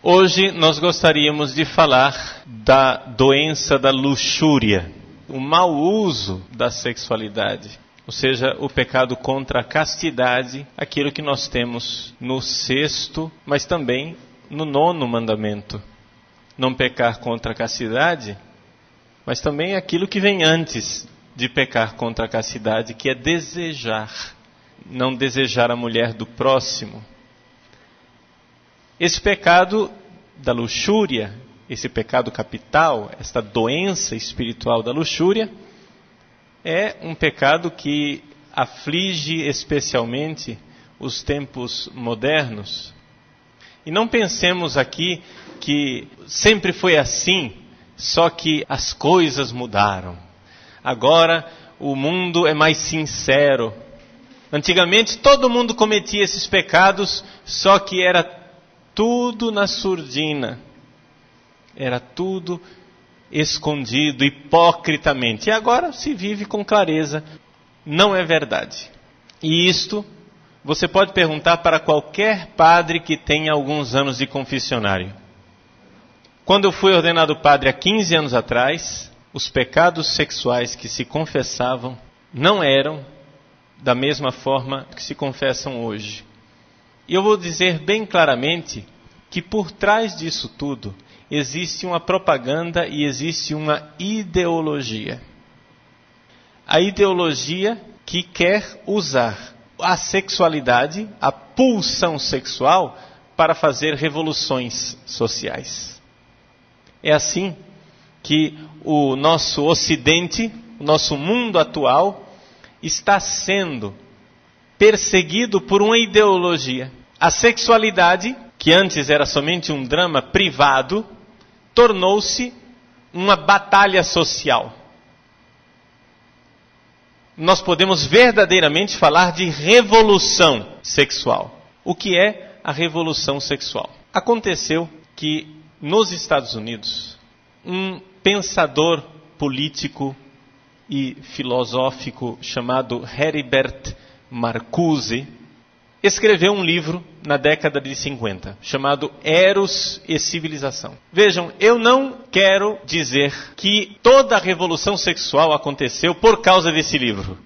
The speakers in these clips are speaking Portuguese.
Hoje nós gostaríamos de falar da doença da luxúria, o mau uso da sexualidade, ou seja, o pecado contra a castidade, aquilo que nós temos no 6º, mas também no 9º mandamento. Não pecar contra a castidade, mas também aquilo que vem antes de pecar contra a castidade, que é desejar, não desejar a mulher do próximo. Esse pecado da luxúria, esse pecado capital, esta doença espiritual da luxúria, é um pecado que aflige especialmente os tempos modernos. E não pensemos aqui que sempre foi assim, só que as coisas mudaram. Agora o mundo é mais sincero. Antigamente todo mundo cometia esses pecados, só que era tudo na surdina, era tudo escondido, hipocritamente. E agora se vive com clareza, não é verdade. E isto você pode perguntar para qualquer padre que tenha alguns anos de confessionário. Quando eu fui ordenado padre há 15 anos atrás, os pecados sexuais que se confessavam não eram da mesma forma que se confessam hoje. E eu vou dizer bem claramente que por trás disso tudo existe uma propaganda e existe uma ideologia. A ideologia que quer usar a sexualidade, a pulsão sexual, para fazer revoluções sociais. É assim que o nosso Ocidente, o nosso mundo atual, está sendo perseguido por uma ideologia. A sexualidade, que antes era somente um drama privado, tornou-se uma batalha social. Nós podemos verdadeiramente falar de revolução sexual. O que é a revolução sexual? Aconteceu que nos Estados Unidos, um pensador político e filosófico chamado Heribert Marcuse escreveu um livro na década de 50, chamado Eros e Civilização. Vejam, eu não quero dizer que toda a revolução sexual aconteceu por causa desse livro.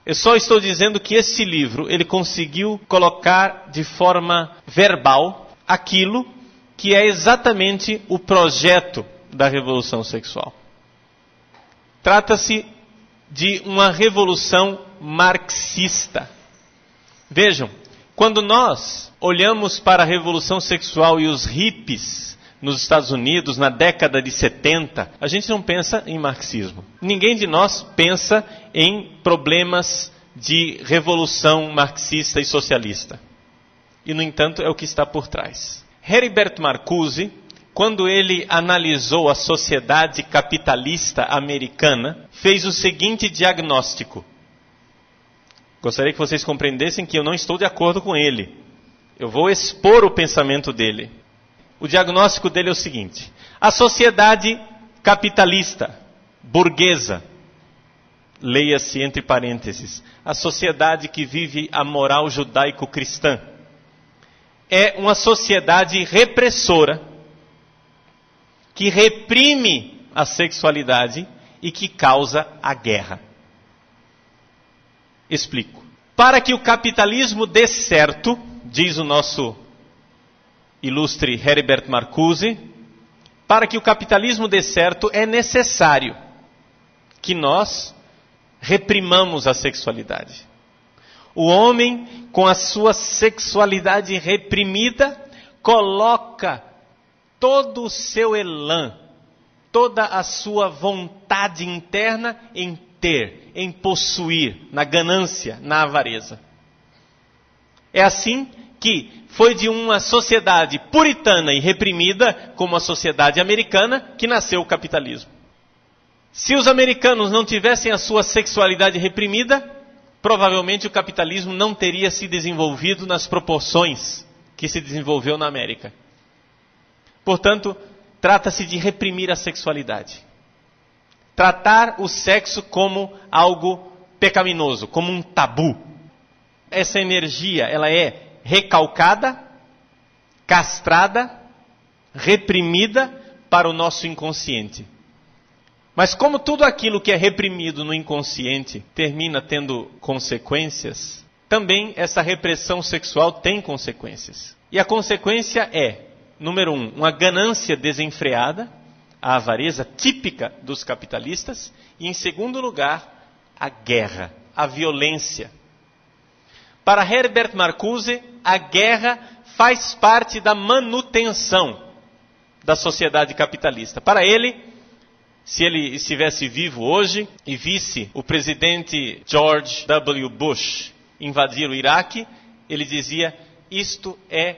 Eu só estou dizendo que esse livro, ele conseguiu colocar de forma verbal aquilo que é exatamente o projeto da revolução sexual. Trata-se de uma revolução marxista. Vejam, quando nós olhamos para a revolução sexual e os hippies nos Estados Unidos na década de 70, a gente não pensa em marxismo. Ninguém de nós pensa em problemas de revolução marxista e socialista. E, no entanto, é o que está por trás. Heribert Marcuse, quando ele analisou a sociedade capitalista americana, fez o seguinte diagnóstico. Gostaria que vocês compreendessem que eu não estou de acordo com ele. Eu vou expor o pensamento dele. O diagnóstico dele é o seguinte: a sociedade capitalista, burguesa, leia-se entre parênteses, a sociedade que vive a moral judaico-cristã, é uma sociedade repressora, que reprime a sexualidade e que causa a guerra. Explico. Para que o capitalismo dê certo, diz o nosso ilustre Heribert Marcuse, para que o capitalismo dê certo é necessário que nós reprimamos a sexualidade. O homem, com a sua sexualidade reprimida, coloca todo o seu elan, toda a sua vontade interna em ter, em possuir, na ganância, na avareza. É assim que foi de uma sociedade puritana e reprimida, como a sociedade americana, que nasceu o capitalismo. Se os americanos não tivessem a sua sexualidade reprimida, provavelmente o capitalismo não teria se desenvolvido nas proporções que se desenvolveu na América. Portanto, trata-se de reprimir a sexualidade. Tratar o sexo como algo pecaminoso, como um tabu. Essa energia, ela é recalcada, castrada, reprimida para o nosso inconsciente. Mas como tudo aquilo que é reprimido no inconsciente termina tendo consequências, também essa repressão sexual tem consequências. E a consequência é, número 1, uma ganância desenfreada, a avareza típica dos capitalistas, e em segundo lugar, a guerra, a violência. Para Herbert Marcuse, a guerra faz parte da manutenção da sociedade capitalista. Para ele, se ele estivesse vivo hoje e visse o presidente George W. Bush invadir o Iraque, ele dizia, isto é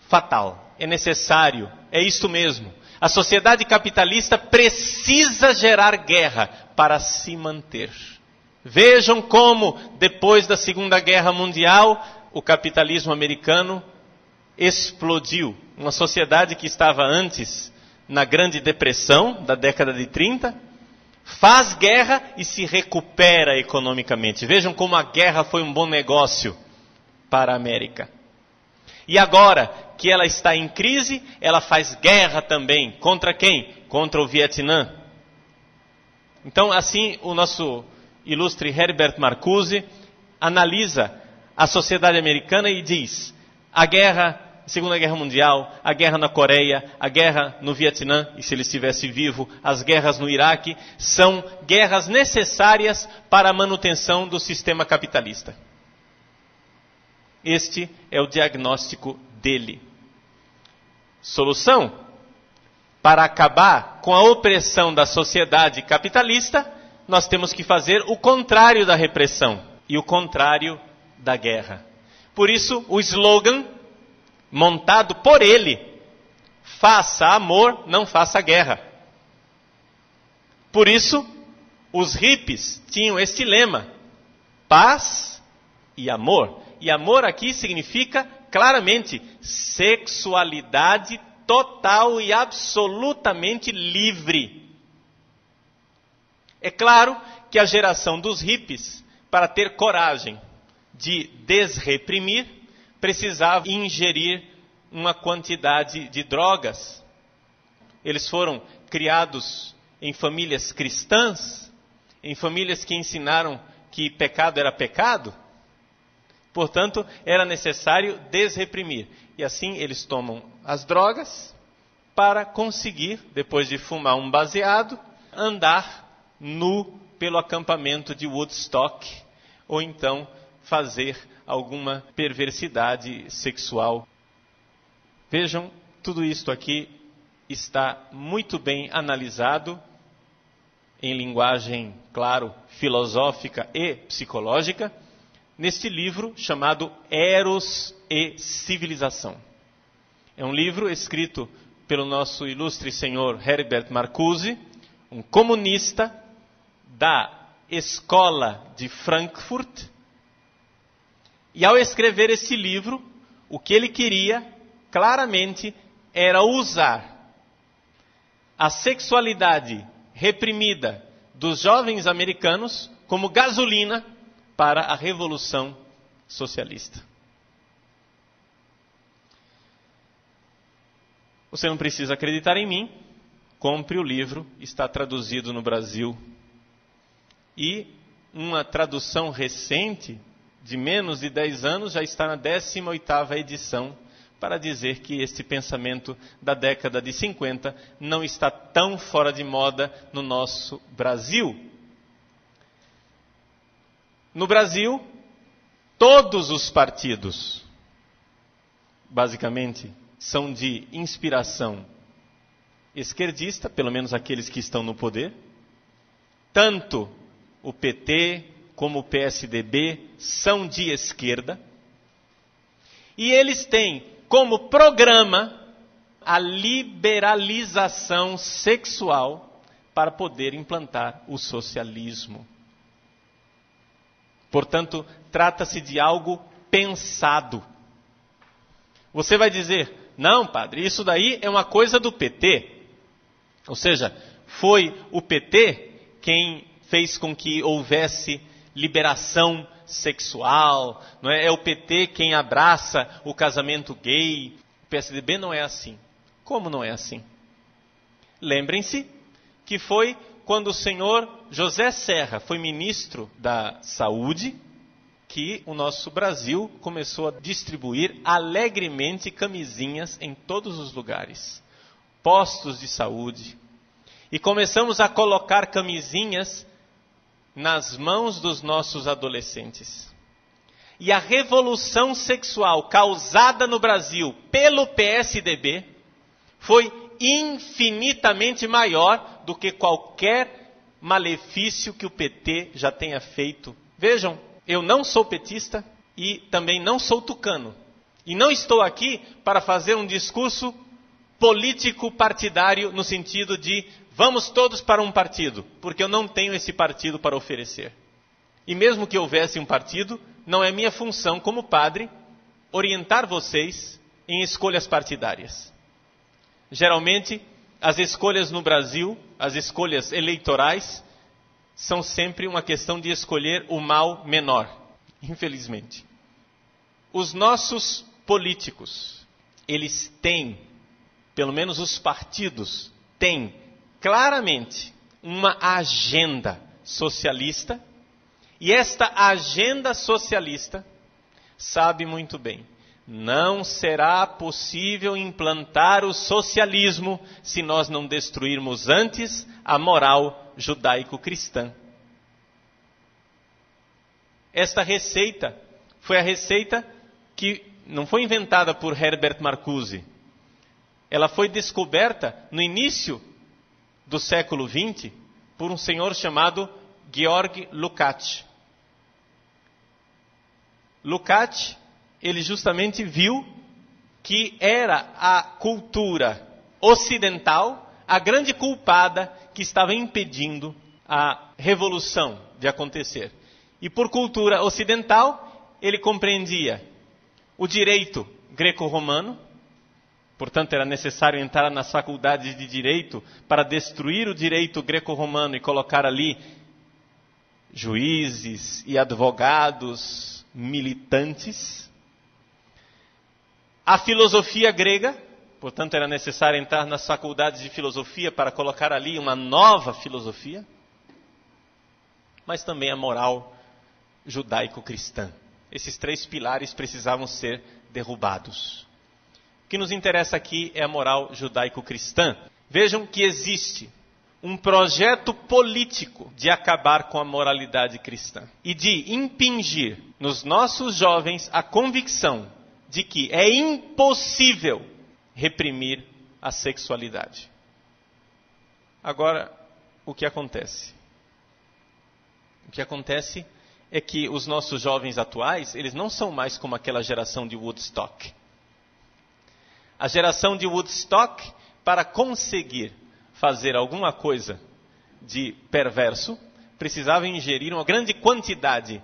fatal, é necessário, é isto mesmo. A sociedade capitalista precisa gerar guerra para se manter. Vejam como, depois da Segunda Guerra Mundial, o capitalismo americano explodiu. Uma sociedade que estava antes na Grande Depressão, da década de 30, faz guerra e se recupera economicamente. Vejam como a guerra foi um bom negócio para a América. E agora que ela está em crise, ela faz guerra também. Contra quem? Contra o Vietnã. Então, assim, o nosso ilustre Herbert Marcuse analisa a sociedade americana e diz, a guerra, Segunda Guerra Mundial, a guerra na Coreia, a guerra no Vietnã, e se ele estivesse vivo, as guerras no Iraque, são guerras necessárias para a manutenção do sistema capitalista. Este é o diagnóstico dele. Solução? Para acabar com a opressão da sociedade capitalista, nós temos que fazer o contrário da repressão e o contrário da guerra. Por isso, o slogan montado por ele, faça amor, não faça guerra. Por isso, os hippies tinham este lema, paz e amor. E amor aqui significa, claramente, sexualidade total e absolutamente livre. É claro que a geração dos hippies, para ter coragem de desreprimir, precisava ingerir uma quantidade de drogas. Eles foram criados em famílias cristãs, em famílias que ensinaram que pecado era pecado. Portanto, era necessário desreprimir. E assim eles tomam as drogas para conseguir, depois de fumar um baseado, andar nu pelo acampamento de Woodstock, ou então fazer alguma perversidade sexual. Vejam, tudo isto aqui está muito bem analisado em linguagem, claro, filosófica e psicológica, neste livro chamado Eros e Civilização. É um livro escrito pelo nosso ilustre senhor Herbert Marcuse, um comunista da Escola de Frankfurt. E ao escrever esse livro, o que ele queria, claramente, era usar a sexualidade reprimida dos jovens americanos como gasolina para a revolução socialista. Você não precisa acreditar em mim, compre o livro, está traduzido no Brasil. E uma tradução recente, de menos de 10 anos, já está na 18ª edição, para dizer que este pensamento da década de 50 não está tão fora de moda no nosso Brasil. No Brasil, todos os partidos, basicamente, são de inspiração esquerdista, pelo menos aqueles que estão no poder. Tanto o PT como o PSDB são de esquerda. E eles têm como programa a liberalização sexual para poder implantar o socialismo. Portanto, trata-se de algo pensado. Você vai dizer, não, padre, isso daí é uma coisa do PT. Ou seja, foi o PT quem fez com que houvesse liberação sexual, não é? É o PT quem abraça o casamento gay. PSDB não é assim. Como não é assim? Lembrem-se que foi quando o senhor José Serra foi ministro da Saúde que o nosso Brasil começou a distribuir alegremente camisinhas em todos os lugares, postos de saúde, e começamos a colocar camisinhas nas mãos dos nossos adolescentes. E a revolução sexual causada no Brasil pelo PSDB foi infinitamente maior do que qualquer malefício que o PT já tenha feito. Vejam, eu não sou petista e também não sou tucano. E não estou aqui para fazer um discurso político partidário no sentido de vamos todos para um partido, porque eu não tenho esse partido para oferecer. E mesmo que houvesse um partido, não é minha função como padre orientar vocês em escolhas partidárias. Geralmente, as escolhas no Brasil, as escolhas eleitorais, são sempre uma questão de escolher o mal menor, infelizmente. Os nossos políticos, eles têm, pelo menos os partidos, têm claramente uma agenda socialista, e esta agenda socialista sabe muito bem, não será possível implantar o socialismo se nós não destruirmos antes a moral judaico-cristã. Esta receita foi a receita que não foi inventada por Herbert Marcuse. Ela foi descoberta no início do século XX por um senhor chamado Georg Lukács. Lukács, ele justamente viu que era a cultura ocidental a grande culpada que estava impedindo a revolução de acontecer. E por cultura ocidental, ele compreendia o direito greco-romano, portanto era necessário entrar nas faculdades de direito para destruir o direito greco-romano e colocar ali juízes e advogados militantes. A filosofia grega, portanto era necessário entrar nas faculdades de filosofia para colocar ali uma nova filosofia, mas também a moral judaico-cristã. Esses três pilares precisavam ser derrubados. O que nos interessa aqui é a moral judaico-cristã. Vejam que existe um projeto político de acabar com a moralidade cristã e de impingir nos nossos jovens a convicção de que é impossível reprimir a sexualidade. Agora, o que acontece? O que acontece é que os nossos jovens atuais, eles não são mais como aquela geração de Woodstock. A geração de Woodstock, para conseguir fazer alguma coisa de perverso, precisava ingerir uma grande quantidade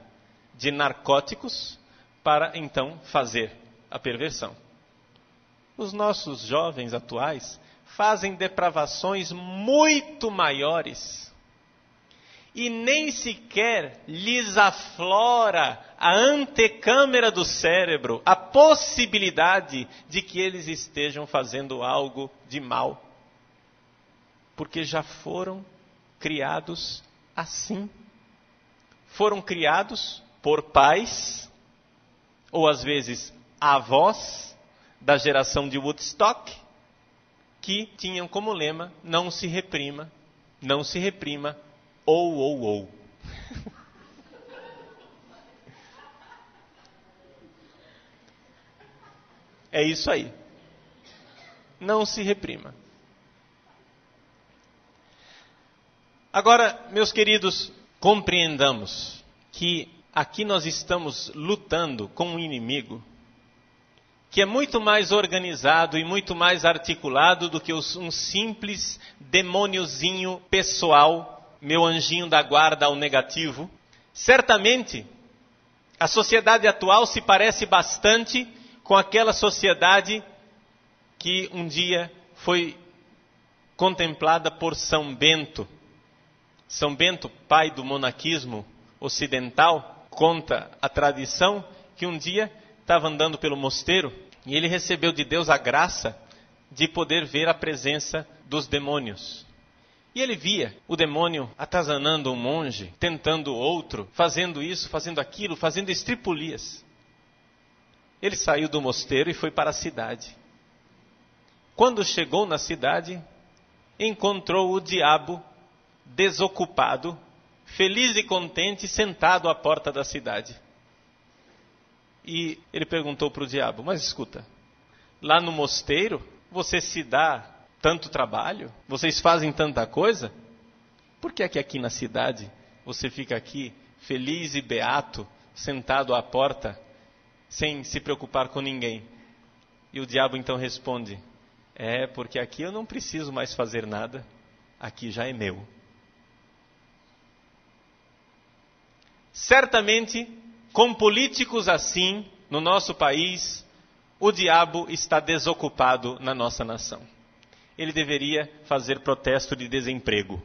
de narcóticos para então fazer a perversão. Os nossos jovens atuais fazem depravações muito maiores e nem sequer lhes aflora a antecâmara do cérebro a possibilidade de que eles estejam fazendo algo de mal, porque já foram criados assim. Foram criados por pais, ou às vezes avós, da geração de Woodstock, que tinham como lema, não se reprima, ou. É isso aí. Não se reprima. Agora, meus queridos, compreendamos que aqui nós estamos lutando com um inimigo que é muito mais organizado e muito mais articulado do que um simples demôniozinho pessoal, meu anjinho da guarda ao negativo. Certamente, a sociedade atual se parece bastante com aquela sociedade que um dia foi contemplada por São Bento. São Bento, pai do monaquismo ocidental, conta a tradição que um dia estava andando pelo mosteiro E ele recebeu de Deus a graça de poder ver a presença dos demônios. E ele via o demônio atazanando um monge, tentando outro, fazendo isso, fazendo aquilo, fazendo estripulias. Ele saiu do mosteiro e foi para a cidade. Quando chegou na cidade, encontrou o diabo desocupado, feliz e contente, sentado à porta da cidade. E ele perguntou para o diabo: mas escuta, lá no mosteiro você se dá tanto trabalho? Vocês fazem tanta coisa? Por que é que aqui na cidade você fica aqui feliz e beato, sentado à porta, sem se preocupar com ninguém? E o diabo então responde: porque aqui eu não preciso mais fazer nada, aqui já é meu. Certamente, com políticos assim, no nosso país, o diabo está desocupado na nossa nação. Ele deveria fazer protesto de desemprego.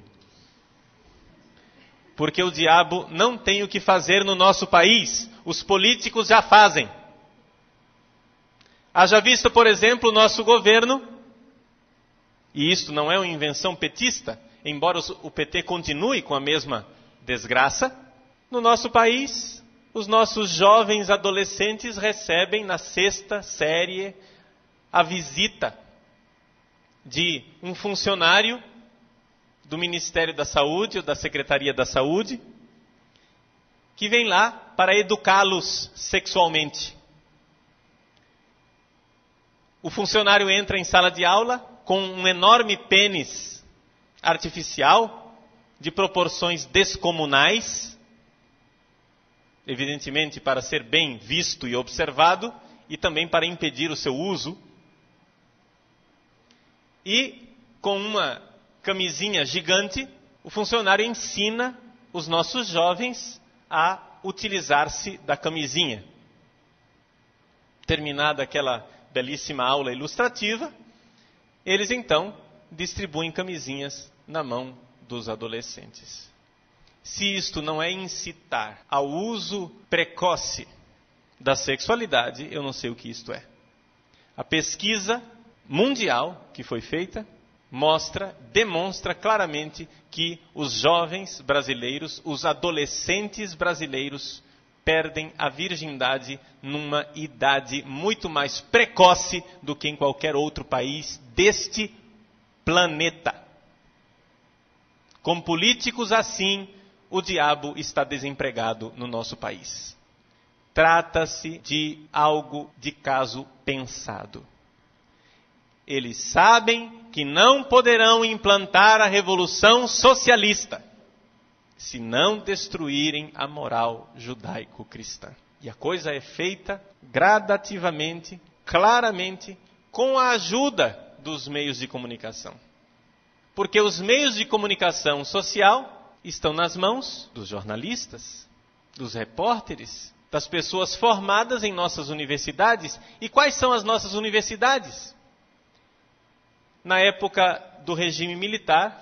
Porque o diabo não tem o que fazer no nosso país, os políticos já fazem. Haja visto, por exemplo, o nosso governo, e isto não é uma invenção petista, embora o PT continue com a mesma desgraça, no nosso país, os nossos jovens adolescentes recebem na sexta série a visita de um funcionário do Ministério da Saúde ou da Secretaria da Saúde, que vem lá para educá-los sexualmente. O funcionário entra em sala de aula com um enorme pênis artificial de proporções descomunais, evidentemente para ser bem visto e observado e também para impedir o seu uso. E com uma camisinha gigante, o funcionário ensina os nossos jovens a utilizar-se da camisinha. Terminada aquela belíssima aula ilustrativa, eles então distribuem camisinhas na mão dos adolescentes. Se isto não é incitar ao uso precoce da sexualidade, eu não sei o que isto é. A pesquisa mundial que foi feita demonstra claramente que os jovens brasileiros, os adolescentes brasileiros, perdem a virgindade numa idade muito mais precoce do que em qualquer outro país deste planeta. Com políticos assim, o diabo está desempregado no nosso país. Trata-se de algo de caso pensado. Eles sabem que não poderão implantar a revolução socialista se não destruírem a moral judaico-cristã. E a coisa é feita gradativamente, claramente, com a ajuda dos meios de comunicação. Porque os meios de comunicação social estão nas mãos dos jornalistas, dos repórteres, das pessoas formadas em nossas universidades. E quais são as nossas universidades? Na época do regime militar,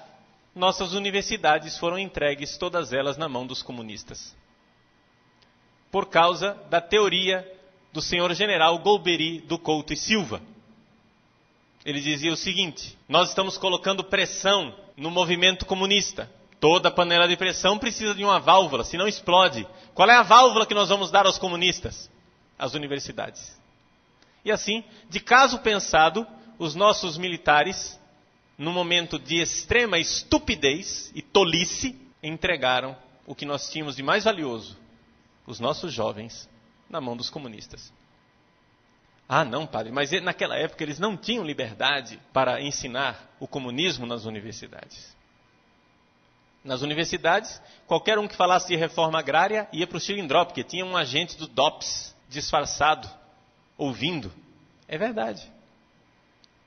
nossas universidades foram entregues, todas elas, na mão dos comunistas. Por causa da teoria do senhor general Golbery do Couto e Silva. Ele dizia o seguinte: nós estamos colocando pressão no movimento comunista. Toda panela de pressão precisa de uma válvula, senão explode. Qual é a válvula que nós vamos dar aos comunistas? As universidades. E assim, de caso pensado, os nossos militares, no momento de extrema estupidez e tolice, entregaram o que nós tínhamos de mais valioso, os nossos jovens, na mão dos comunistas. Ah, não, padre, mas naquela época eles não tinham liberdade para ensinar o comunismo nas universidades. Nas universidades, qualquer um que falasse de reforma agrária ia para o Chilindró, porque tinha um agente do DOPS disfarçado, ouvindo. É verdade.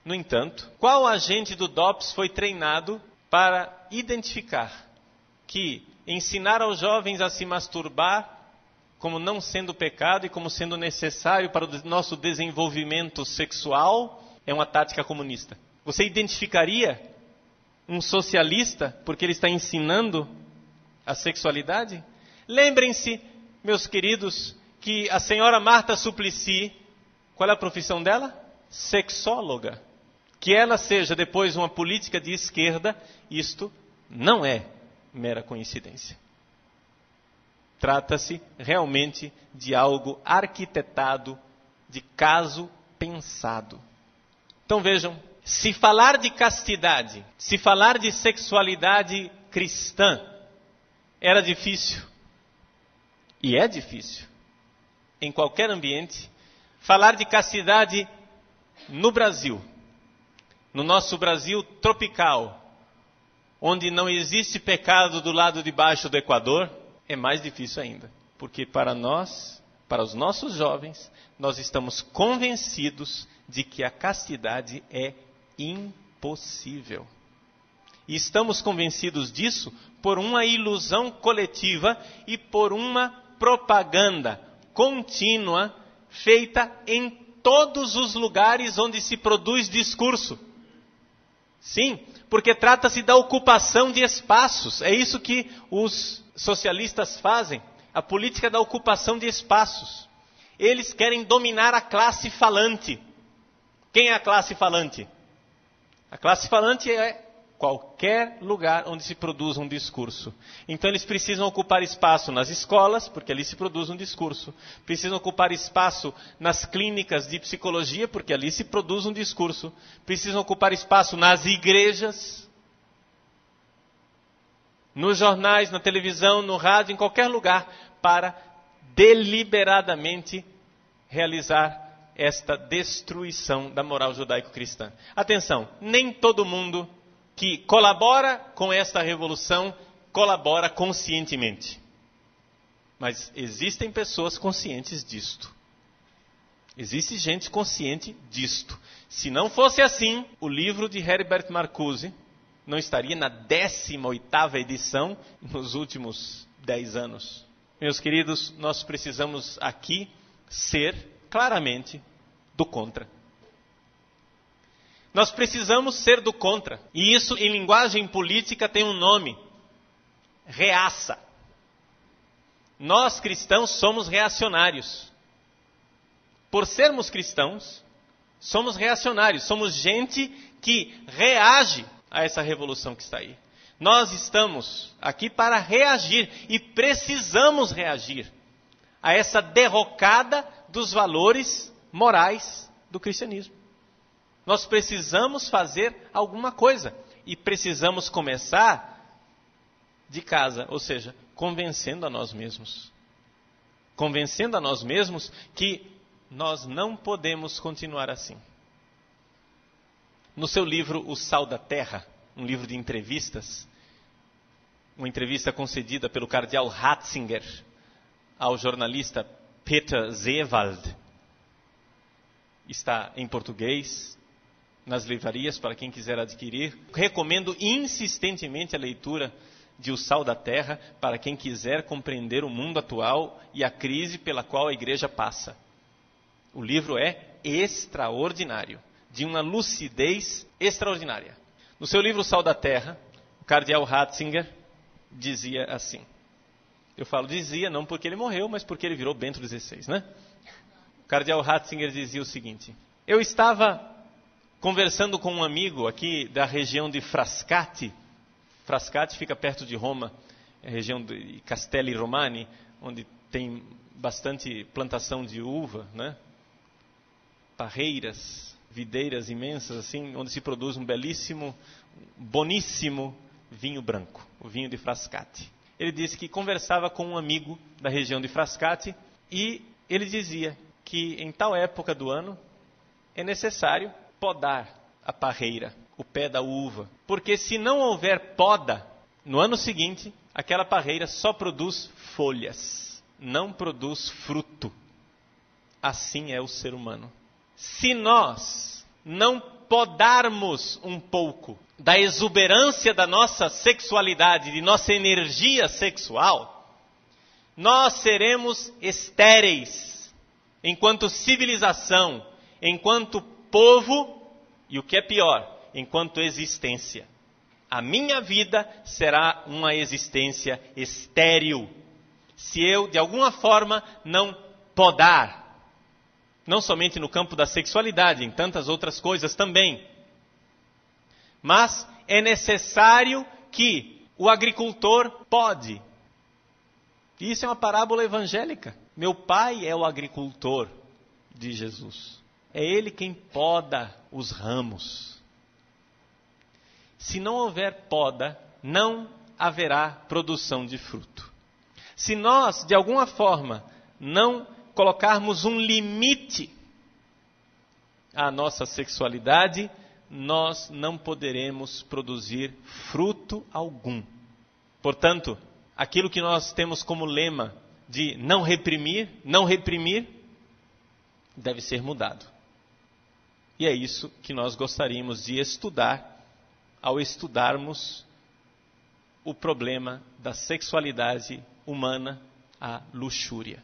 No entanto, qual agente do DOPS foi treinado para identificar que ensinar aos jovens a se masturbar como não sendo pecado e como sendo necessário para o nosso desenvolvimento sexual é uma tática comunista? Você identificaria um socialista porque ele está ensinando a sexualidade? Lembrem-se, meus queridos, que a senhora Marta Suplicy, Qual é a profissão dela? Sexóloga. Que ela seja depois uma política de esquerda, isto não é mera coincidência. Trata-se realmente de algo arquitetado, de caso pensado. Então vejam, se falar de castidade, se falar de sexualidade cristã, era difícil, e é difícil, em qualquer ambiente, falar de castidade no Brasil, no nosso Brasil tropical, onde não existe pecado do lado de baixo do Equador, é mais difícil ainda. Porque para nós, para os nossos jovens, nós estamos convencidos de que a castidade é impossível. E estamos convencidos disso por uma ilusão coletiva e por uma propaganda contínua feita em todos os lugares onde se produz discurso. Sim, porque trata-se da ocupação de espaços. É isso que os socialistas fazem, a política da ocupação de espaços. Eles querem dominar a classe falante. Quem é a classe falante? A classe falante é qualquer lugar onde se produz um discurso. Então eles precisam ocupar espaço nas escolas, porque ali se produz um discurso. Precisam ocupar espaço nas clínicas de psicologia, porque ali se produz um discurso. Precisam ocupar espaço nas igrejas, nos jornais, na televisão, no rádio, em qualquer lugar, para deliberadamente realizar esta destruição da moral judaico-cristã. Atenção, nem todo mundo que colabora com esta revolução colabora conscientemente. Mas existem pessoas conscientes disto. Existe gente consciente disto. Se não fosse assim, o livro de Herbert Marcuse não estaria na 18ª edição nos últimos 10 anos. Meus queridos, nós precisamos aqui ser claramente do contra. Nós precisamos ser do contra. E isso, em linguagem política, tem um nome. Reaça. Nós, cristãos, somos reacionários. Por sermos cristãos, somos reacionários. Somos gente que reage a essa revolução que está aí. Nós estamos aqui para reagir e precisamos reagir a essa derrocada dos valores morais do cristianismo. Nós precisamos fazer alguma coisa e precisamos começar de casa, ou seja, convencendo a nós mesmos. Convencendo a nós mesmos que nós não podemos continuar assim. No seu livro O Sal da Terra, um livro de entrevistas, uma entrevista concedida pelo cardeal Ratzinger ao jornalista Peter Seewald, está em português, nas livrarias, para quem quiser adquirir. Recomendo insistentemente a leitura de O Sal da Terra, para quem quiser compreender o mundo atual e a crise pela qual a igreja passa. O livro é extraordinário, de uma lucidez extraordinária. No seu livro O Sal da Terra, o cardeal Ratzinger dizia assim. Eu falo dizia, não porque ele morreu, mas porque ele virou Bento XVI, né? O cardeal Ratzinger dizia o seguinte: eu estava conversando com um amigo aqui da região de Frascati. Frascati fica perto de Roma, é a região de Castelli Romani, onde tem bastante plantação de uva, né? Parreiras, videiras imensas, assim, onde se produz um belíssimo, boníssimo vinho branco, o vinho de Frascati. Ele disse que conversava com um amigo da região de Frascati e ele dizia que em tal época do ano é necessário podar a parreira, o pé da uva. Porque se não houver poda, no ano seguinte, aquela parreira só produz folhas, não produz fruto. Assim é o ser humano. Se nós não podarmos um pouco da exuberância da nossa sexualidade, de nossa energia sexual, nós seremos estéreis, enquanto civilização, enquanto povo, e o que é pior, enquanto existência. A minha vida será uma existência estéril, se eu, de alguma forma, não podar Não somente no campo da sexualidade, em tantas outras coisas também. Mas é necessário que o agricultor pode. Isso é uma parábola evangélica. Meu pai é o agricultor de Jesus. É ele quem poda os ramos. Se não houver poda, não haverá produção de fruto. Se nós, de alguma forma, não colocarmos um limite à nossa sexualidade, nós não poderemos produzir fruto algum. Portanto, aquilo que nós temos como lema de não reprimir, deve ser mudado. E é isso que nós gostaríamos de estudar ao estudarmos o problema da sexualidade humana, a luxúria.